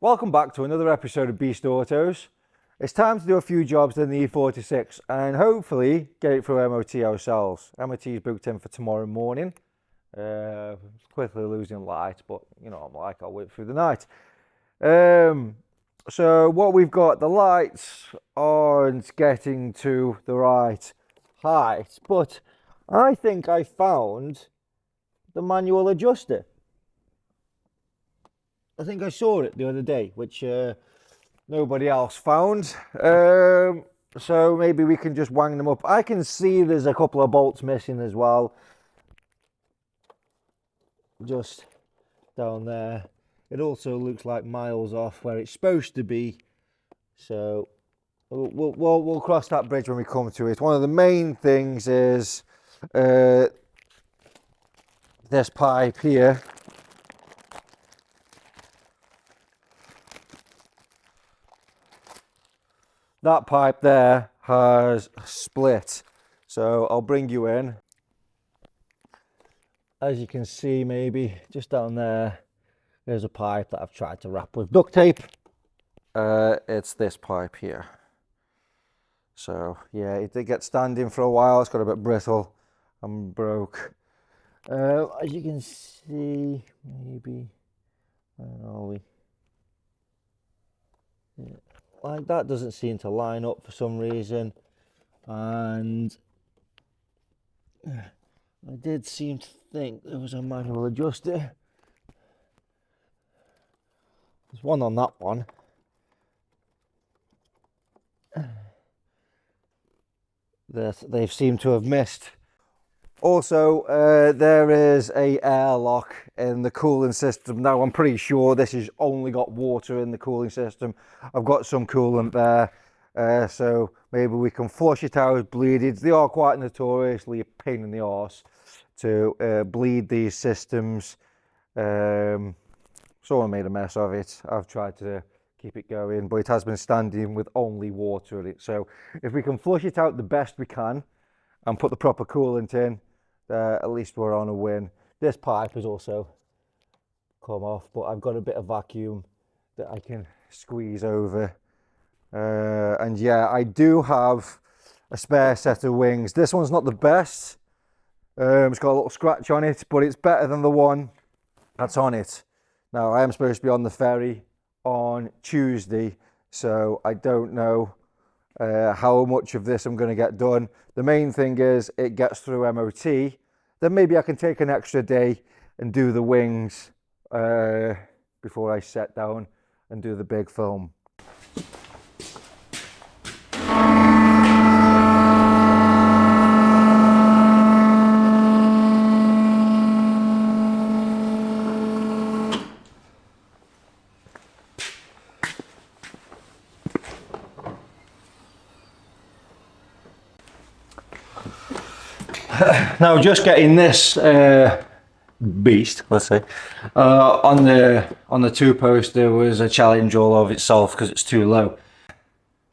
Welcome back to another episode of Beast Autos. It's time to do a few jobs in the E46 and hopefully get it through MOT ourselves. MOT is booked in for tomorrow morning. Quickly losing light, but you know I'm like, I'll wait through the night. So what we've got, the lights aren't getting to the right height, but I think I found the manual adjuster. I think I saw it the other day, which nobody else found. So maybe we can just wang them up. I can see there's a couple of bolts missing as well. Just down there. It also looks like miles off where it's supposed to be. So we'll cross that bridge when we come to it. One of the main things is this pipe here. That pipe there has split, so I'll bring you in. As you can see, maybe just down there, there's a pipe that I've tried to wrap with duct tape. It's this pipe here. So yeah, it did get standing for a while. It's got a bit brittle and broke. As you can see, maybe, where are we? Yeah. Like that doesn't seem to line up for some reason, and I did seem to think there was a manual adjuster. There's one on that one. They seem to have missed. Also, there is a airlock in the cooling system. Now, I'm pretty sure this has only got water in the cooling system. I've got some coolant there, so maybe we can flush it out, bleed it. They are quite notoriously a pain in the arse to bleed these systems. Someone made a mess of it. I've tried to keep it going, but it has been standing with only water in it. So if we can flush it out the best we can and put the proper coolant in, at least we're on a win. This pipe has also come off, but I've got a bit of vacuum that I can squeeze over. And yeah, I do have a spare set of wings. This one's not the best. It's got a little scratch on it, but it's better than the one that's on it. Now, I am supposed to be on the ferry on Tuesday, so I don't know how much of this I'm going to get done. The main thing is it gets through MOT. Then maybe I can take an extra day and do the wings before I set down and do the big film. Now, just getting this beast, let's say, on the two poster was a challenge all of itself because it's too low.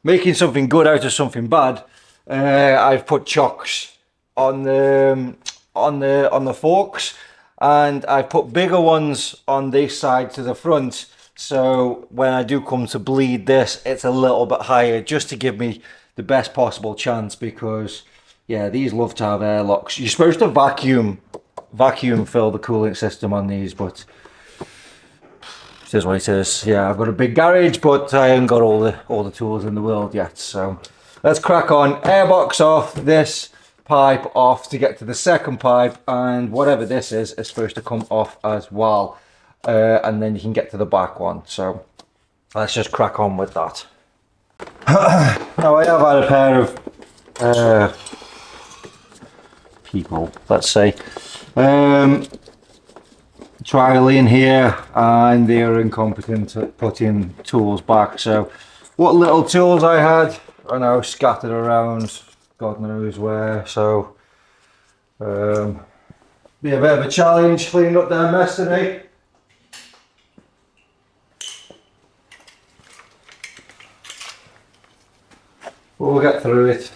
Making something good out of something bad, I've put chocks on the forks, and I've put bigger ones on this side to the front. So when I do come to bleed this, it's a little bit higher, just to give me the best possible chance, because yeah, these love to have airlocks. You're supposed to vacuum fill the cooling system on these, but it is what it is. Yeah, I've got a big garage, but I haven't got all the tools in the world yet. So let's crack on. Airbox off, this pipe off to get to the second pipe, and whatever this is supposed to come off as well. And then you can get to the back one. So let's just crack on with that. Now, I have had a pair of people, let's say, trialing here, and they're incompetent at putting tools back. So what little tools I had are now scattered around God knows where. So be a bit of a challenge cleaning up their mess today. But we'll get through it.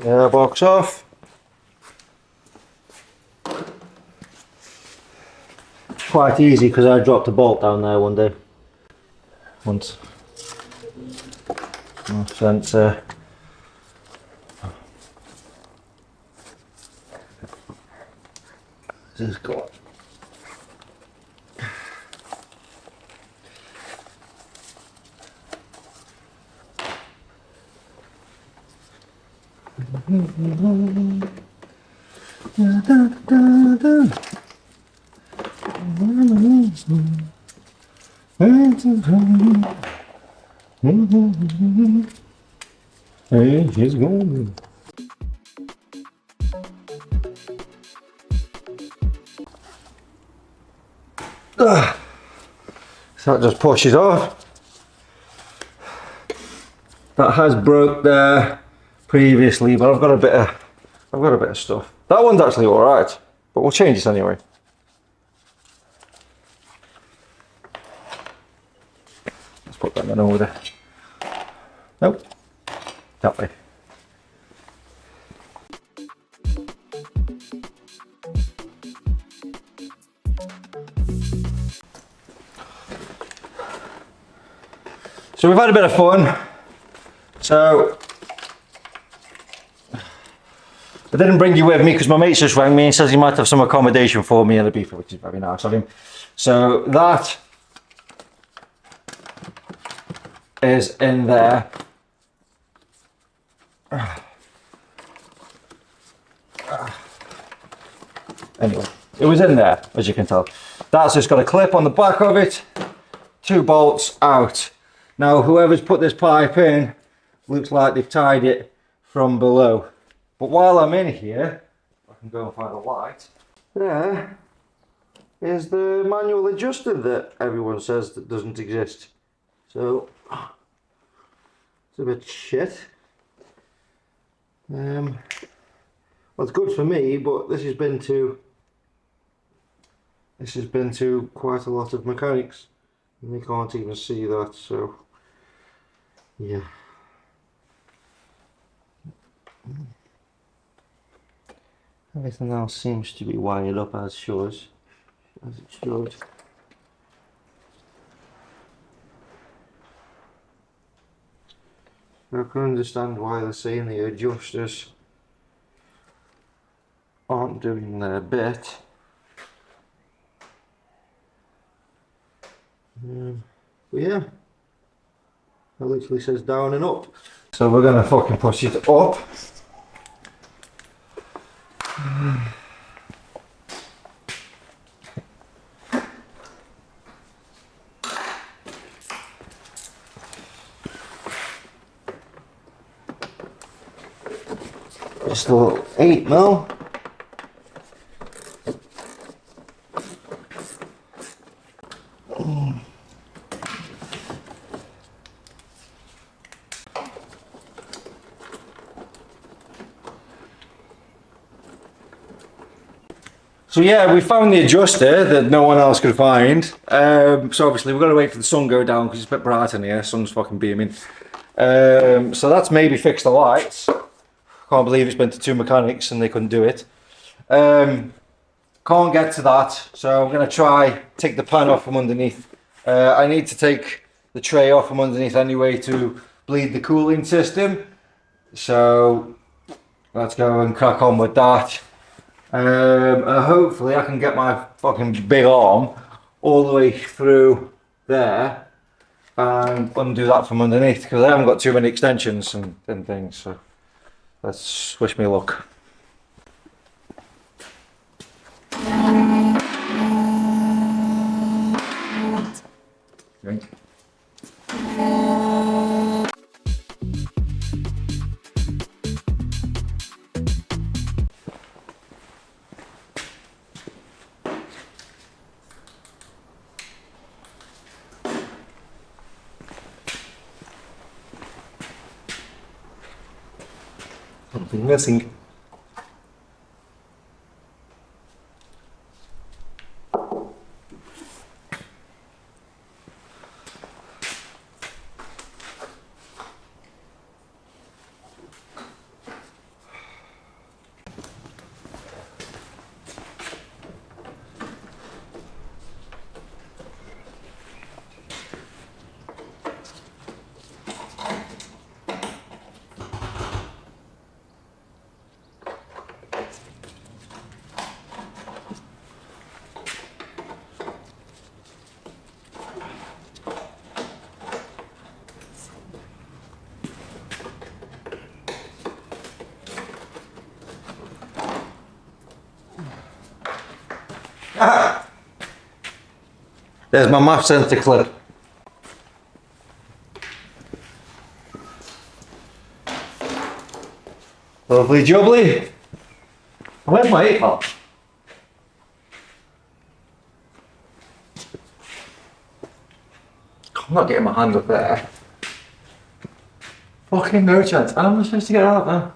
Airbox off. Quite easy because I dropped a bolt down there one day. Once. No sensor. This is good. Hey, he's going. So that just pushes off. That has broke there previously, but I've got a bit of stuff. That one's actually all right, but we'll change this anyway. Let's put that one over there. Nope, that way. So we've had a bit of fun. So I didn't bring you with me because my mate just rang me and says he might have some accommodation for me in Ibiza, which is very nice of him. So that is in there. Anyway, it was in there, as you can tell. That's just got a clip on the back of it, 2 bolts out. Now, whoever's put this pipe in, looks like they've tied it from below. But while I'm in here, I can go and find a light. There is the manual adjuster that everyone says that doesn't exist. So, it's a bit shit. Well, it's good for me, but this has been to quite a lot of mechanics, and they can't even see that. So, yeah. Everything else seems to be wired up as it should. I can understand why they're saying the adjusters aren't doing their bit. But yeah, it literally says down and up. So we're gonna fucking push it up. Just a little 8mm. So yeah, we found the adjuster that no one else could find. So obviously we're going to wait for the sun to go down because it's a bit bright in here. Sun's fucking beaming. So that's maybe fixed the lights. Can't believe it's been to 2 mechanics and they couldn't do it. Can't get to that, so I'm going to try take the pan off from underneath. I need to take the tray off from underneath anyway to bleed the cooling system. So let's go and crack on with that. And hopefully I can get my fucking big arm all the way through there and undo that from underneath, because I haven't got too many extensions and things. So let's wish me luck. Drink. Something missing. There's my math centre clip. Lovely jubbly. Where's my 8-ball? I'm not getting my hand up there. Fucking no chance. How am I supposed to get out now?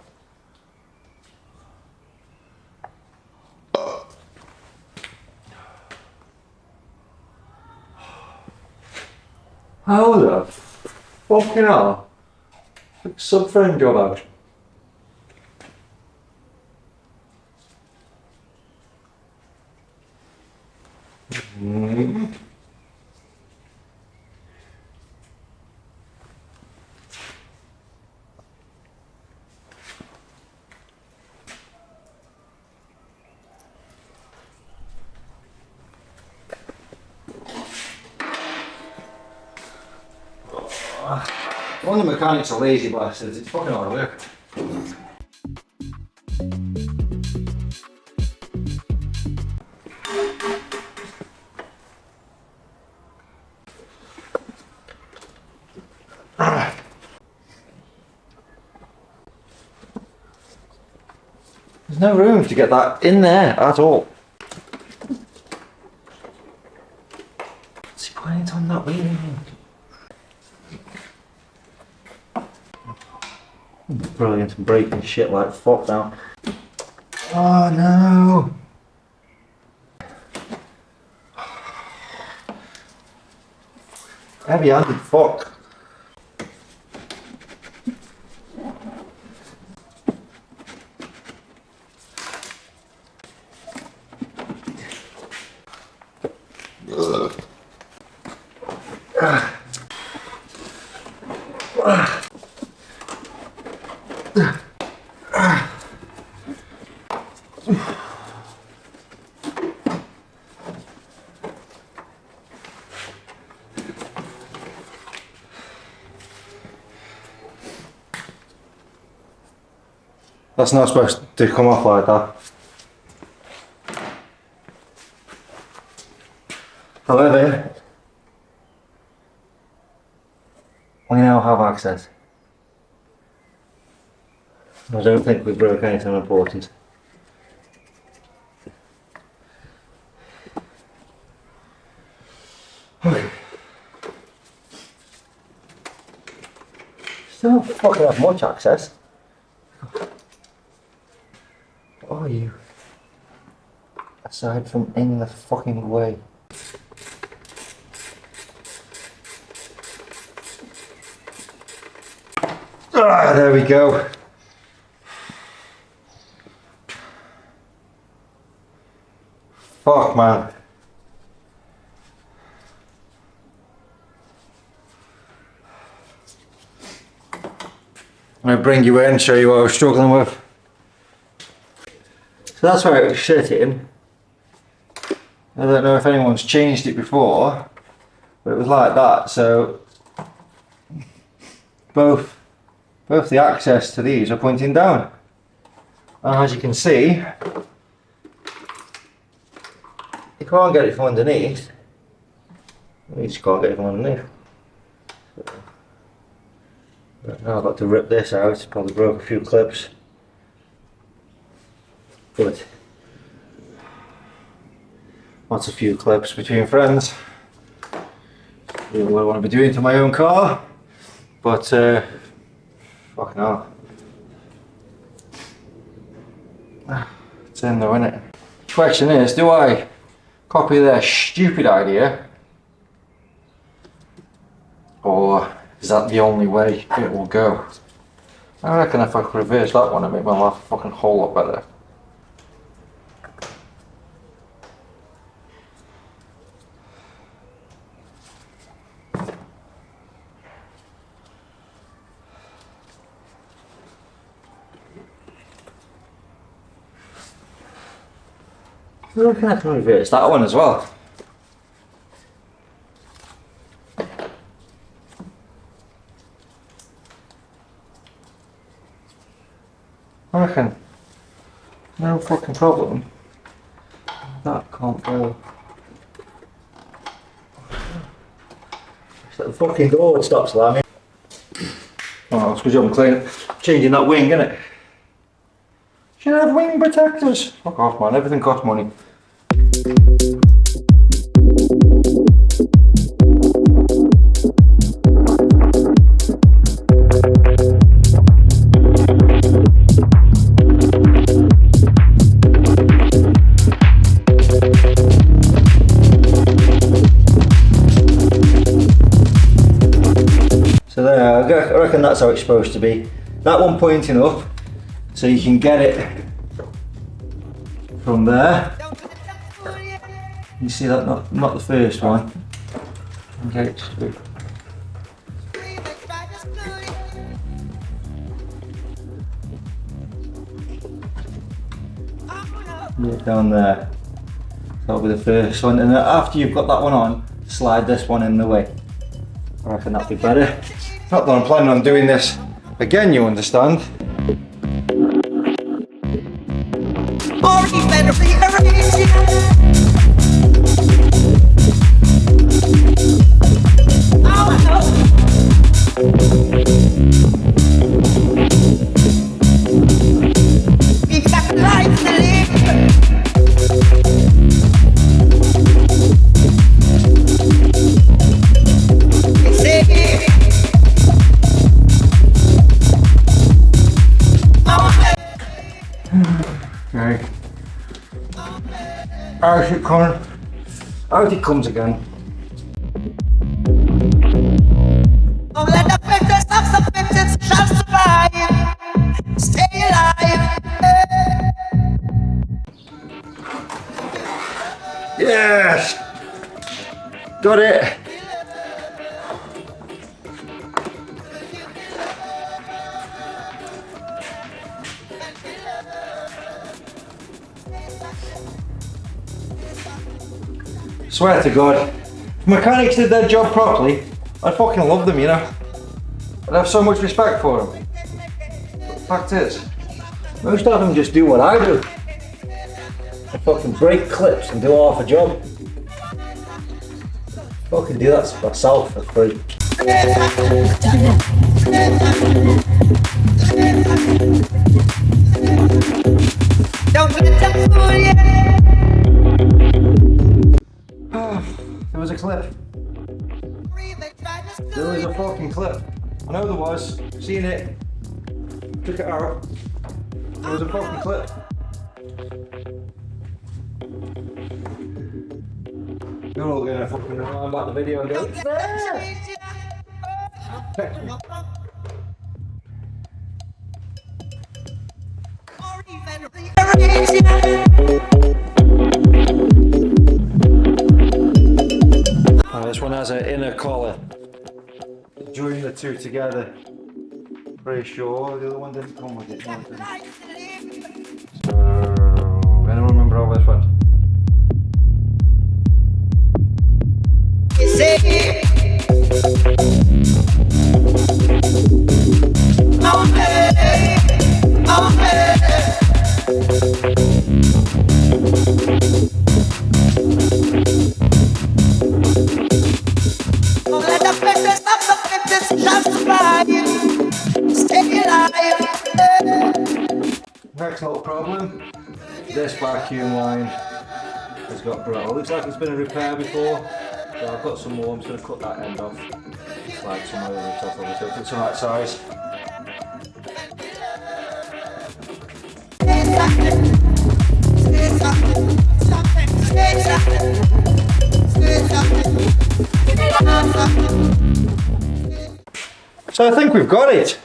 How the fucking hell? Sub-frame job out. One of the mechanics are lazy bastards, it's fucking hard work. There's no room to get that in there at all. What's he putting it on that wheel? Brilliant, I'm breaking shit like fuck now. Oh no! Heavy handed fuck. That's not supposed to come off like that. However, we now have access. I don't think we broke anything important. Okay. Still don't fucking have much access. What are you? Aside from in the fucking way. Ah, there we go. Fuck, man. I'm gonna bring you in, show you what I was struggling with. So that's where it was sitting. I don't know if anyone's changed it before, but it was like that. So both the access to these are pointing down. And as you can see, you can't get it from underneath. You just can't get it from underneath. So, now I've got to rip this out, probably broke a few clips. But what's a few clips between friends? What I want to be doing to my own car, but fucking hell. It's in though, isn't it? Question is, do I copy their stupid idea, or is that the only way it will go? I reckon if I could reverse that one, I'd make my life a fucking whole lot better. I reckon I can reverse that one as well. I reckon no fucking problem. That Can't go. It's like the fucking door would stop slamming. Oh, it's because you haven't cleaned, changing that wing, innit? Should have wing protectors. Fuck off, man. Everything costs money. So there, I reckon that's how it's supposed to be. That one pointing up, so you can get it from there. You see that? Not the first one. Okay. Down there. That'll be the first one, and then after you've got that one on, slide this one in the way. I reckon that'd be better. Not that I'm planning on doing this again, you understand. Okay. Out it comes again. Let the fittest of the fittest shall survive. Stay alive. Yes! Got it! Swear to God, if mechanics did their job properly, I'd fucking love them, you know. I'd have so much respect for them. But the fact is, most of them just do what I do. They fucking break clips and do half a job. Fucking do that myself for free. Don't let them fool you. There was a clip. There was a fucking clip. I know there was. Seen it. Took it out. There was a fucking clip. You're all gonna fucking run about the video and go, it's there! This one has an inner collar. Join the two together. Pretty sure the other one didn't come with it. No, it didn't. So, I don't remember how this went. Let the fittest of the fittest shall survive. Stay alive. Next little problem. This vacuum line has got broke. Looks like it's been a repair before. So I've got some more. I'm just going to cut that end off. Slide some over the top of it so it's the right size. So I think we've got it.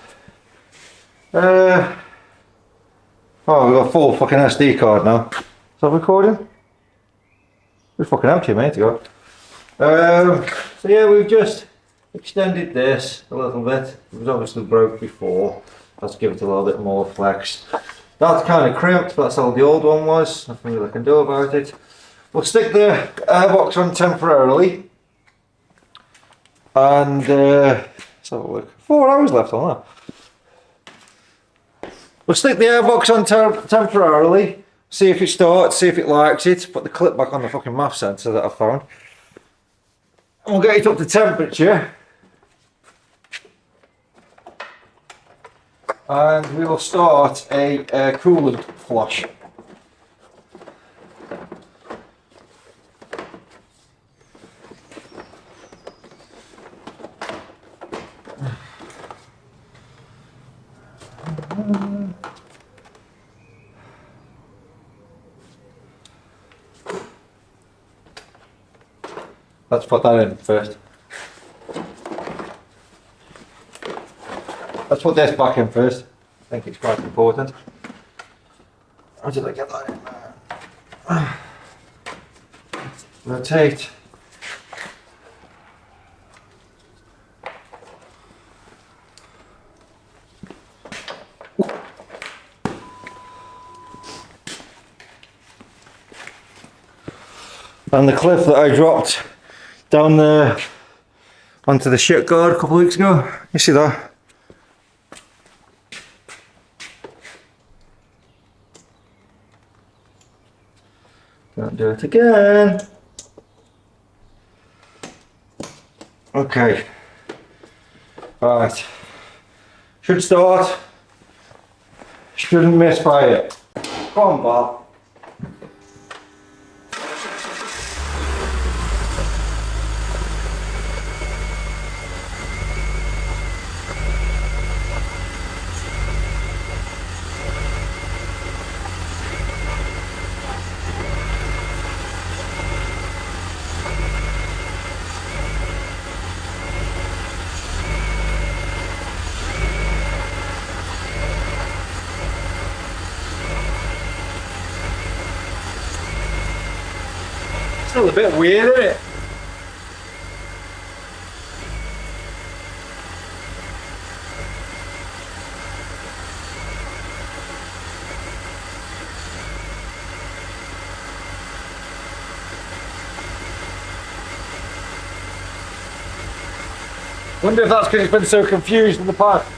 Oh, we've got a full fucking SD card now. Is that recording? We're fucking empty a minute ago. So yeah, we've just extended this a little bit. It was obviously broke before. Let's give it a little bit more flex. That's kind of crimped, but that's how the old one was. Nothing really I can do about it. We'll stick the airbox on temporarily. And let's have a look. 4 hours left on that. We'll stick the airbox on temporarily. see if it starts, see if it likes it. Put the clip back on the fucking MOT sensor that I found. And we'll get it up to temperature. And we will start a coolant flush. Let's put that in first. Let's put this back in first. I think it's quite important. How did I get that in there? Rotate. And the cliff that I dropped down there onto the shit guard a couple of weeks ago, you see that? Don't do it again. Okay. Right. Should start. Shouldn't misfire. Come on, Bob. Still a bit weird, isn't it? Wonder if that's because it's been so confused in the past.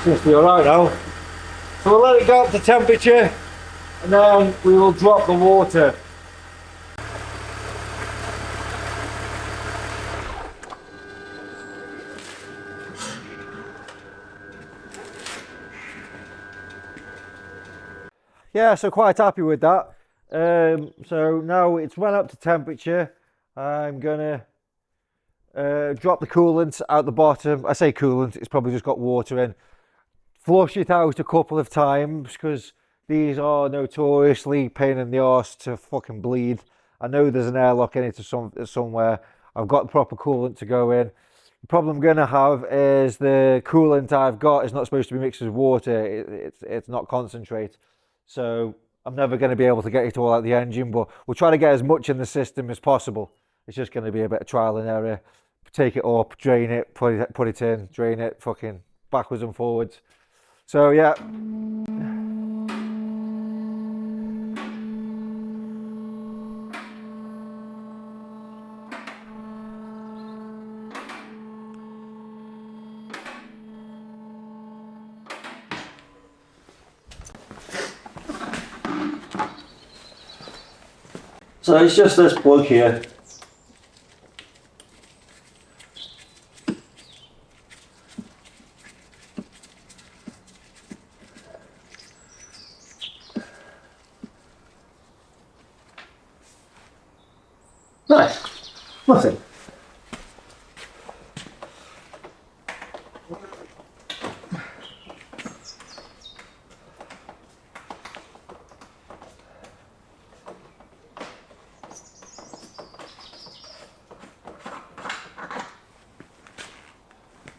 Seems to be alright now. So we'll let it go up to temperature and then we will drop the water. Yeah, so quite happy with that. So now it's run up to temperature. I'm gonna drop the coolant out the bottom. I say coolant, it's probably just got water in. Flush it out a couple of times because these are notoriously pain in the arse to fucking bleed. I know there's an airlock in it somewhere. I've got the proper coolant to go in. The problem I'm going to have is the coolant I've got is not supposed to be mixed with water. It's not concentrate. So I'm never going to be able to get it all out the engine, but we'll try to get as much in the system as possible. It's just going to be a bit of trial and error. Take it up, drain it, put it in, drain it, fucking backwards and forwards. So yeah. So it's just this plug here. Nice. Nothing.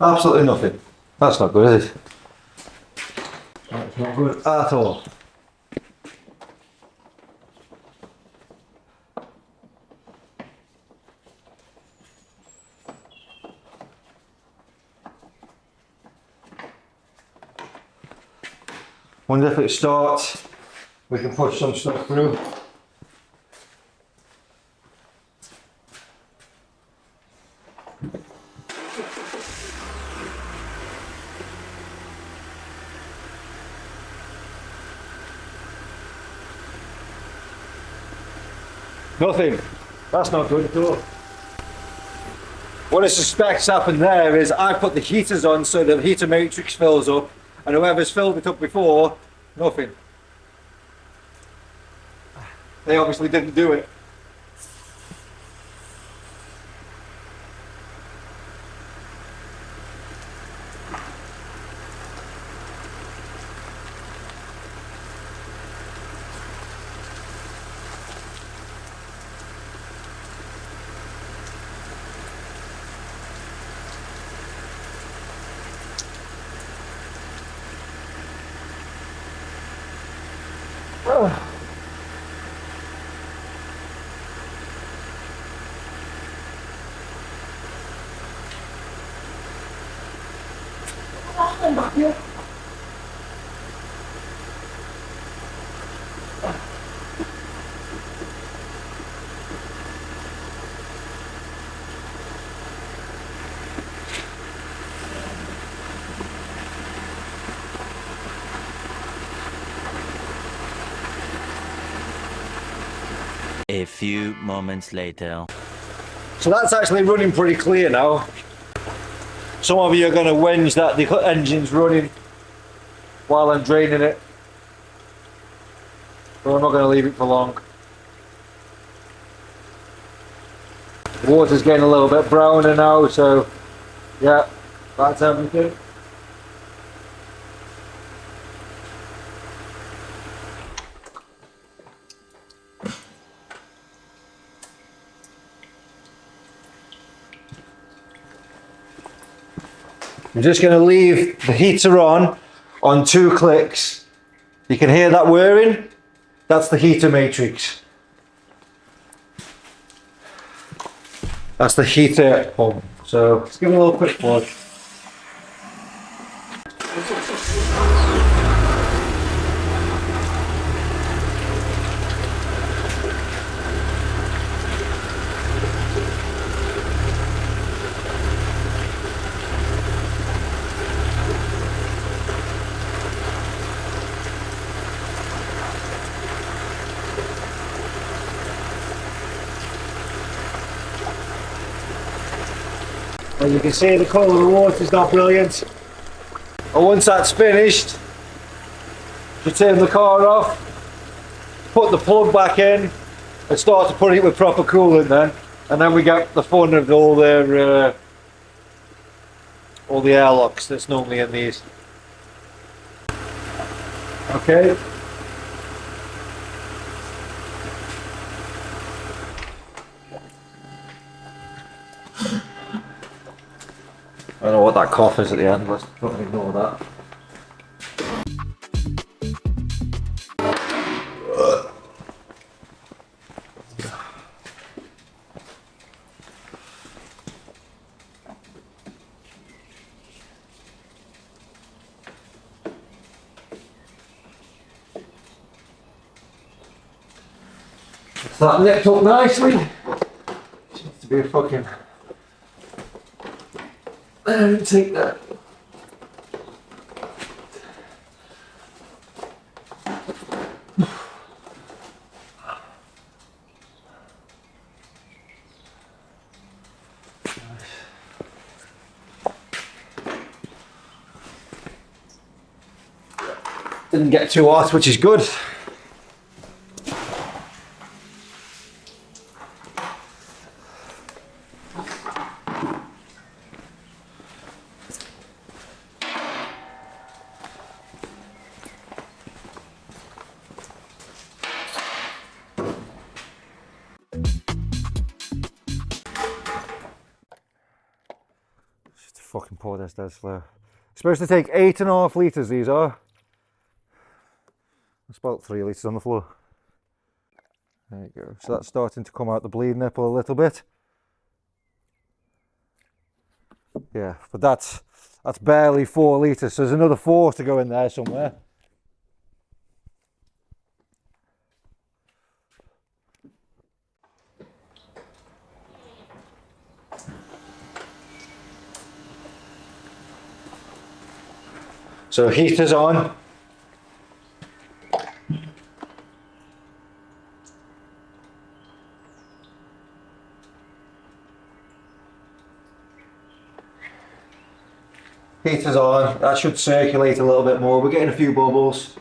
Absolutely nothing. That's not good, is it? That's not good at all. Wonder if it starts, we can push some stuff through. Nothing. That's not good at all. What I suspect's happened there is I put the heaters on so the heater matrix fills up, and whoever's filled it up before, nothing. They obviously didn't do it. A few moments later. So that's actually running pretty clear now. Some of you are going to whinge that the engine's running while I'm draining it. But I'm not going to leave it for long. The water's getting a little bit browner now, so yeah, that's everything. I'm just going to leave the heater on 2 clicks. You can hear that whirring? That's the heater matrix. That's the heater pump. So let's give it a little quick plug. As you can see, the colour of the water is not brilliant. And once that's finished, you turn the car off, put the plug back in, and start to put it with proper coolant then. And then we get the fun of all the airlocks that's normally in these. Okay. I don't know what that cough is at the end, let's don't ignore that. It's that nipped up nicely. Seems to be a fucking... I don't take that. Didn't get too hot, which is good. can pour this dead slow. It's supposed to take 8.5 litres, these are. That's about 3 litres on the floor. There you go. So that's starting to come out the bleed nipple a little bit. Yeah, but that's barely 4 litres, so there's another 4 to go in there somewhere. So heater's on. Heater's on, that should circulate a little bit more. We're getting a few bubbles.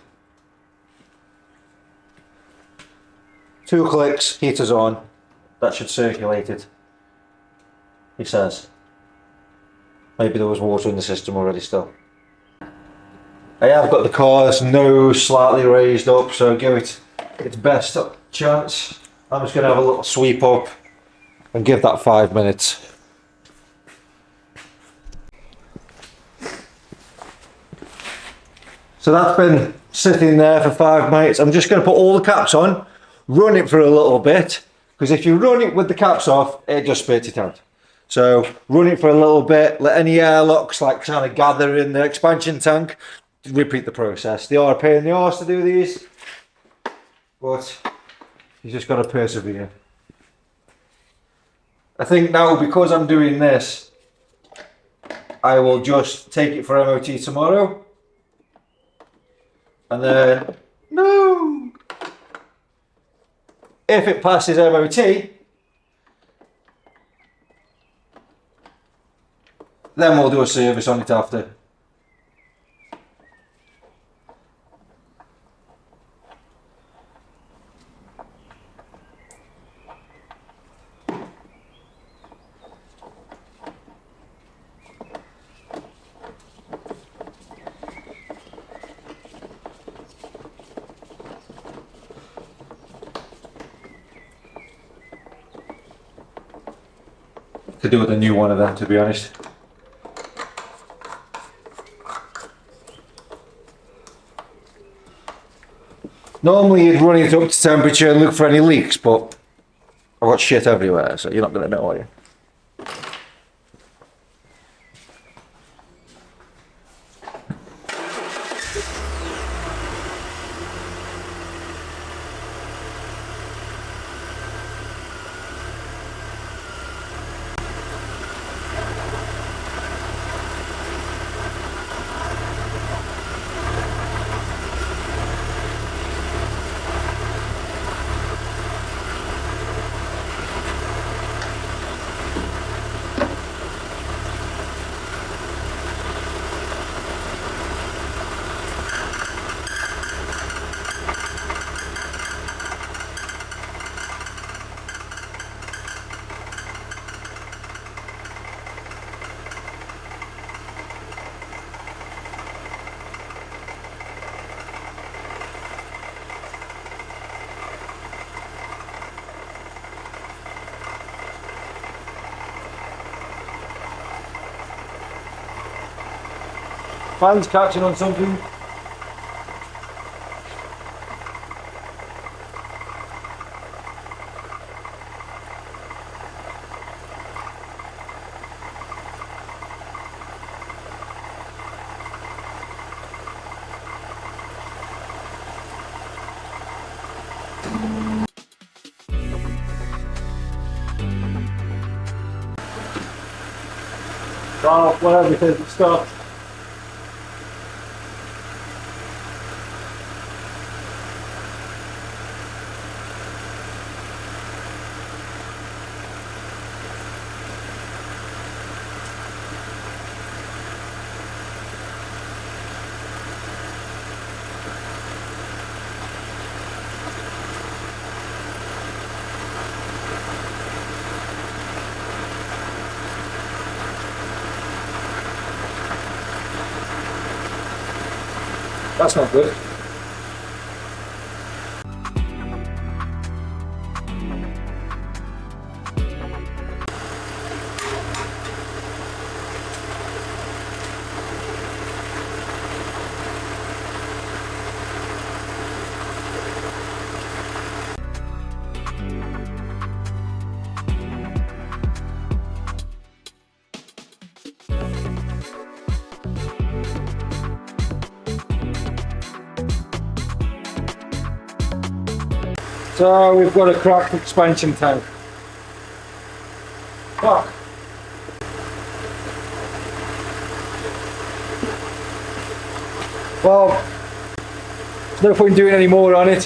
2 clicks, heater's on. That should circulate it, he says. Maybe there was water in the system already still. I have got the car's nose slightly raised up, so give it its best chance. I'm just going to have a little sweep up and give that 5 minutes. So that's been sitting there for 5 minutes. I'm just going to put all the caps on, run it for a little bit, because if you run it with the caps off, it just spits it out. So run it for a little bit, let any airlocks like kind of gather in the expansion tank, repeat the process. They are a pain in the arse to do these, but you just got to persevere. I think now, because I'm doing this, I will just take it for MOT tomorrow. And then, no! If it passes MOT, then we'll do a service on it after. To do with a new one of them, to be honest. Normally you'd run it up to temperature and look for any leaks, but I've got shit everywhere, so you're not going to know, are you? Fan's catching on something. Well, whatever it is, stop. That's not good. So we've got a cracked expansion tank. Fuck. Well, there's no point doing any more on it.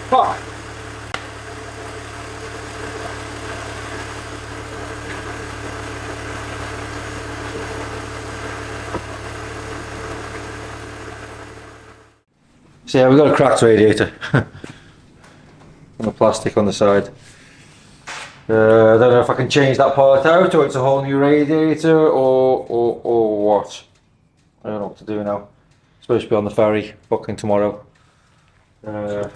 Fuck. So yeah, we've got a cracked radiator. And the plastic on the side. I don't know if I can change that part out, or it's a whole new radiator, or what. I don't know what to do now. Supposed to be on the ferry, booking tomorrow. Well,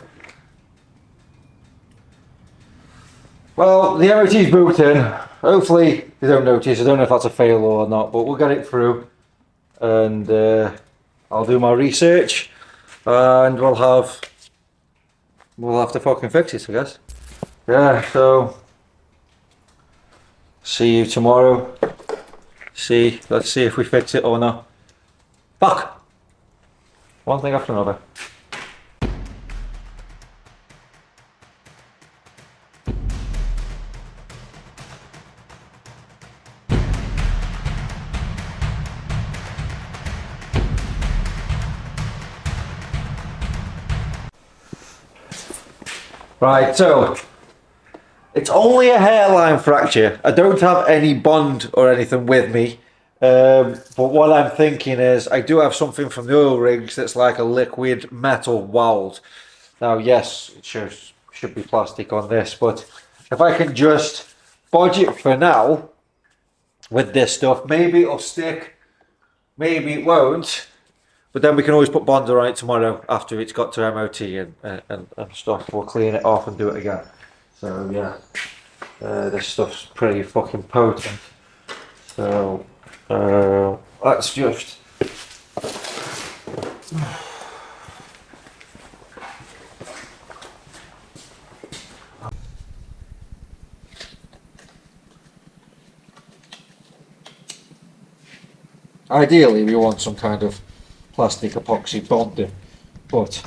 the MOT's booked in. Hopefully they don't notice. I don't know if that's a fail or not, but we'll get it through. And I'll do my research, and we'll have to fucking fix it, I guess. Yeah, so see you tomorrow. Let's see if we fix it or not. Fuck! One thing after another. Right, so it's only a hairline fracture. I don't have any bond or anything with me. But what I'm thinking is I do have something from the oil rigs that's like a liquid metal weld. Now, yes, it should be plastic on this, but if I can just bodge it for now with this stuff, maybe it'll stick, maybe it won't. But then we can always put bonder on it tomorrow after it's got to MOT and stuff. We'll clean it off and do it again. So yeah, this stuff's pretty fucking potent. So let's just ideally we want some kind of plastic epoxy bonding, but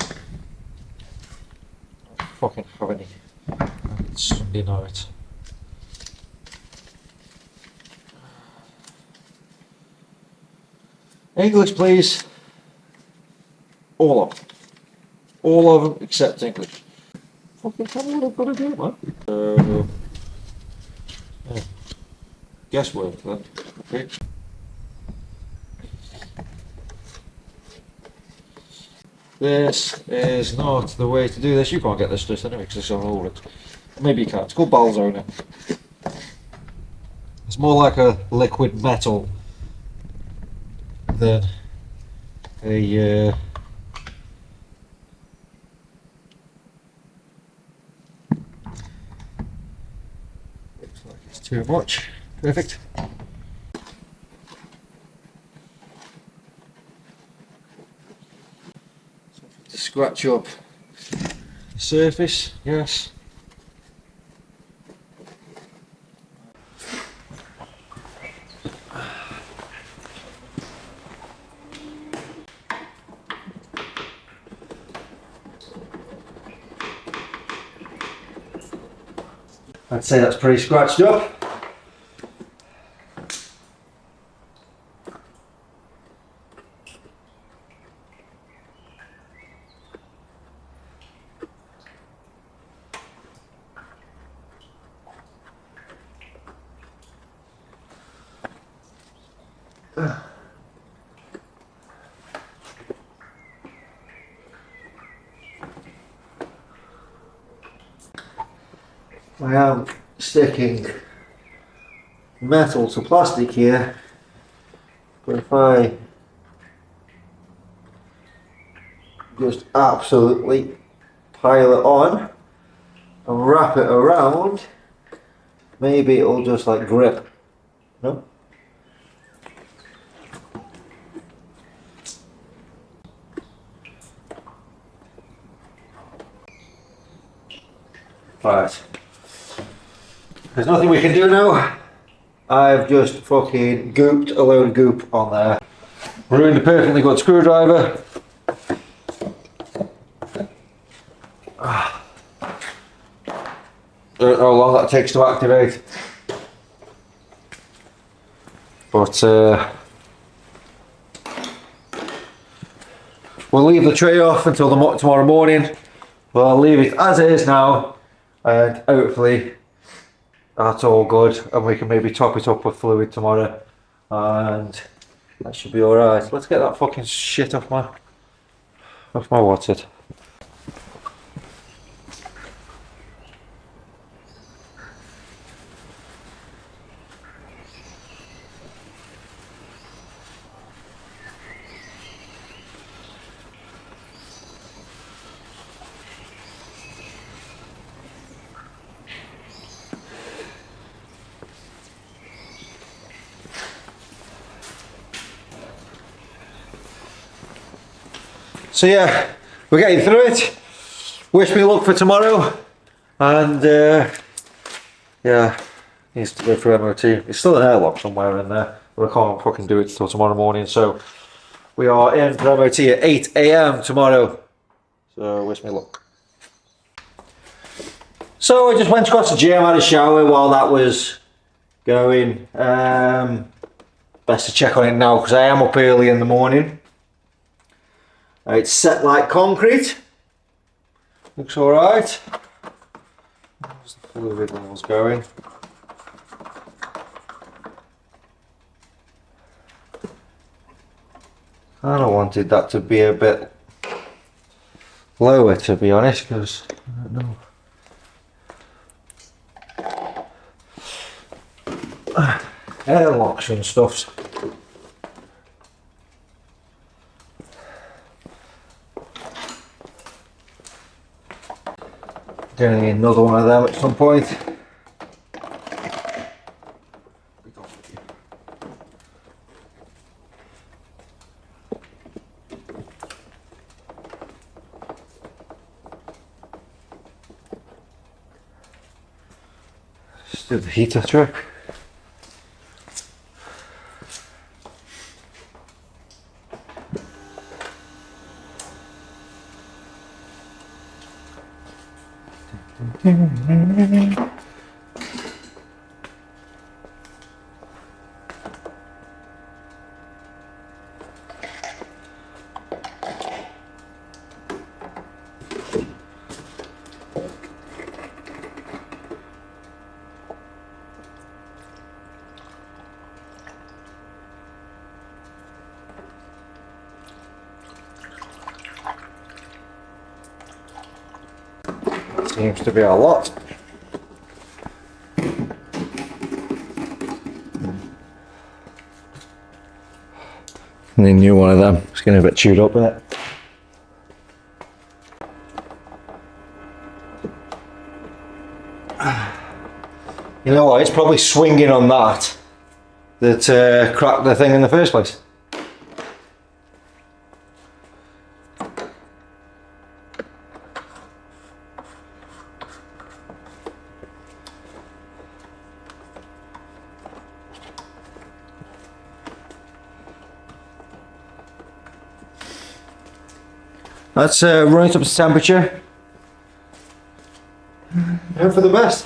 I don't fucking have any. It's Sunday night. English, please. All of them. All of them except English. Fucking tell me what I've got to do, man. Yeah. Guesswork then. Okay. This is not the way to do this. You can't get this just anyway because it's on all it. Maybe you can. It's called Balzona. It's more like a liquid metal than a looks like it's too much. Perfect. To scratch up the surface, yes. I'd say that's pretty scratched up. I am sticking metal to plastic here, but if I just absolutely pile it on and wrap it around, maybe it'll just like grip. No? Right. There's nothing we can do now. I've just fucking gooped a load of goop on there. Ruined a perfectly good screwdriver. don't know how long that takes to activate. But we'll leave the tray off until tomorrow morning. We'll leave it as it is now, and hopefully that's all good, and we can maybe top it up with fluid tomorrow, and that should be alright. Let's get that fucking shit off my what's it. So yeah, we're getting through it. Wish me luck for tomorrow, and yeah, needs to go for MOT. It's still an airlock somewhere in there, but I can't fucking do it till tomorrow morning. So we are in for MOT at 8 AM tomorrow. So wish me luck. So I just went across the gym, had a shower while that was going. Best to check on it now because I am up early in the morning. It's set like concrete. Looks alright. There's the fluid levels going. I don't wanted that to be a bit lower, to be honest, because I don't know. Airlocks and stuff. Gonna need another one of them at some point. Let's do the heater trick. Seems to be a lot. And then new one of them. It's getting a bit chewed up, isn't it? You know what? It's probably swinging on that cracked the thing in the first place. Let's run it up to temperature. Hope for the best.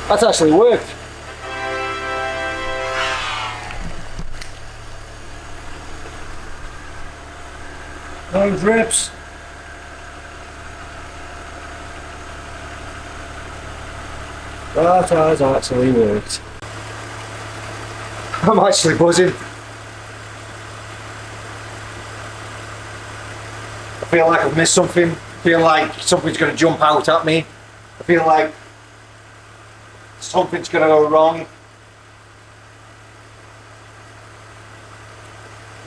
That's actually worked. No drips. That has actually worked. I'm actually buzzing. I feel like I've missed something. I feel like something's going to jump out at me. I feel like something's going to go wrong.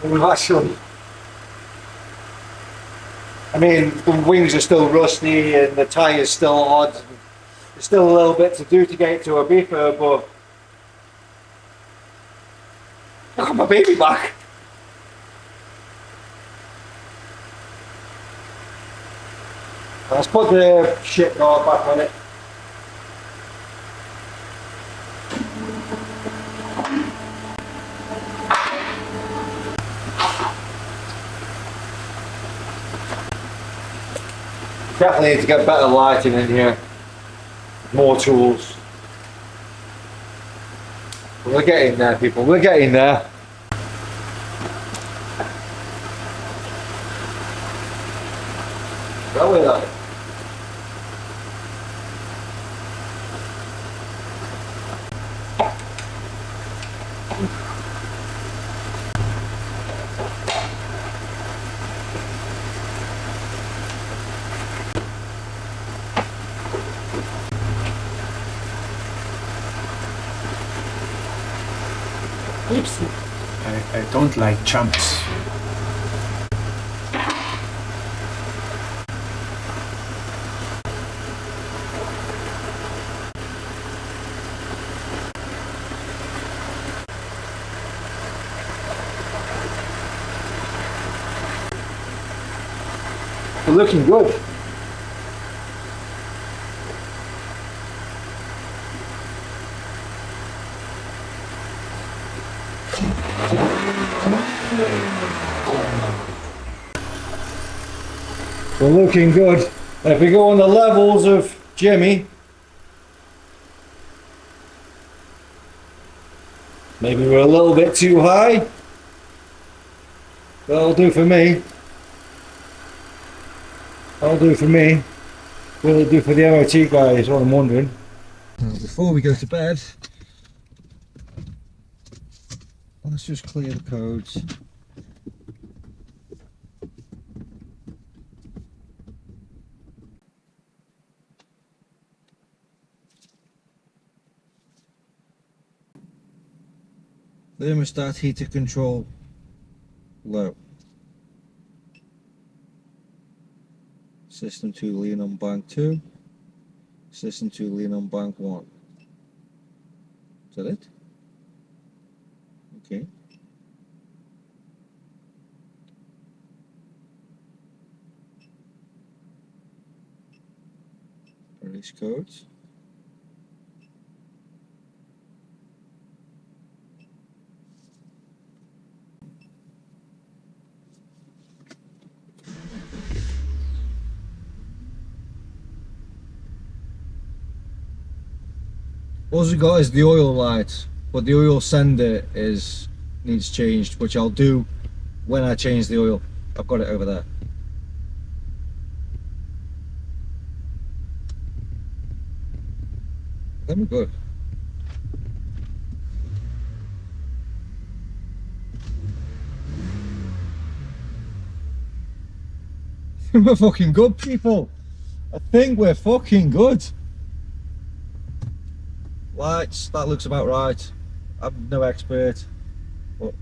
We've actually... I mean, the wings are still rusty and the tyre's still odd. There's still a little bit to do to get it to Ibiza, but... I got my baby back. Let's put the shit guard back on it. Definitely need to get better lighting in here. More tools. We're getting there, people. We're getting there. Go with that. I don't like chumps. We're looking good. We're looking good. If we go on the levels of Jimmy, maybe we're a little bit too high. That'll do for me. That'll do for me. Will it do for the MOT guy is what I'm wondering. Before we go to bed, let's just clear the codes. Thermostat heater control low. System 2 lean on bank 2. System 2 lean on bank 1. Is that it? Okay. Release codes. All we got is the oil light, but the oil sender needs changed, which I'll do when I change the oil. I've got it over there. Then we're good. We're fucking good, people. I think we're fucking good. Lights, that looks about right. I'm no expert, but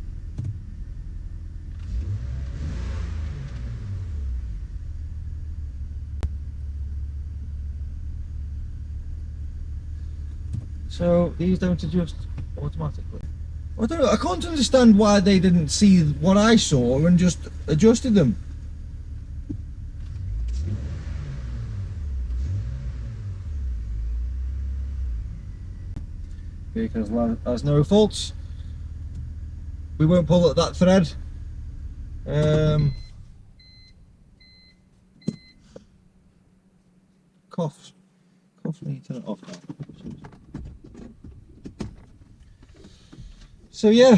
so these don't adjust automatically. I don't know, I can't understand why they didn't see what I saw and just adjusted them. Because there's no faults. We won't pull at that thread. Coughs. Coughs, need to turn it off now. So yeah.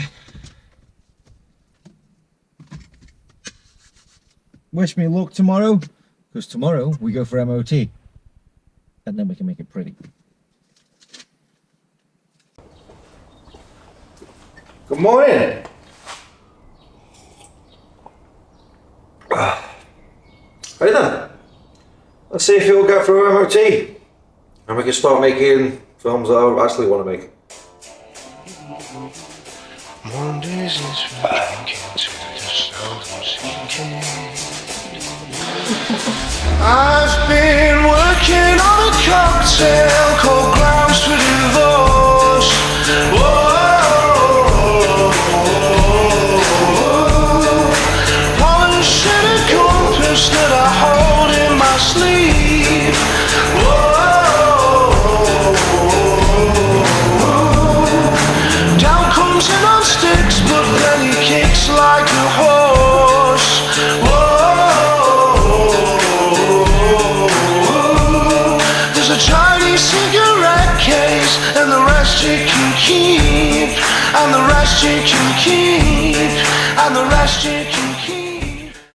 Wish me luck tomorrow, because tomorrow we go for MOT. And then we can make it pretty. Morning. Right then, let's see if you'll get through MOT and we can start making films that I actually want to make. Mondays is for drinking to the seldom sinking. I've been working on a cocktail called Grounds for Divorce. Polishing a compass that I hold in my sleeve. Down comes in on sticks, but then he kicks like a horse. There's a Chinese cigarette case, and the rest you can keep, and the rest you can keep, and the rest you can keep.